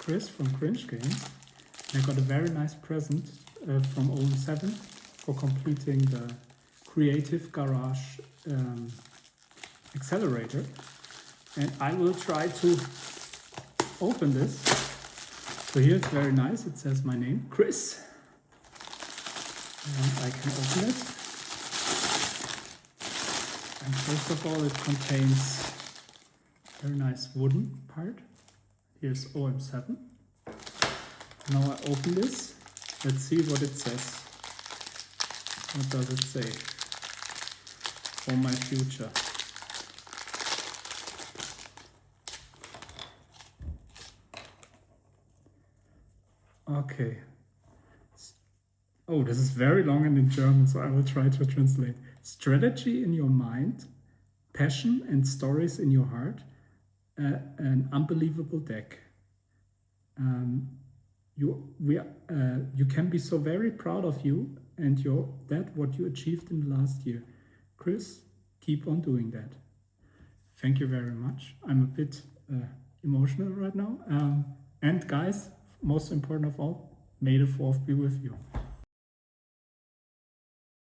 Chris from Cringe Games. I got a very nice present from OM7 for completing the Creative Garage accelerator. And I will try to open this. So here it's very nice. It says my name, Chris. And I can open it. And first of all, it contains a very nice wooden part. Here's OM7. Now I open this. Let's see what it says. What does it say? For my future. Okay. Oh, this is very long and in German, so I will try to translate. Strategy in your mind, passion and stories in your heart, an unbelievable deck. You can be so very proud of you and what you achieved in the last year. Chris, keep on doing that. Thank you very much. I'm a bit emotional right now. And guys, most important of all, may the 4th be with you.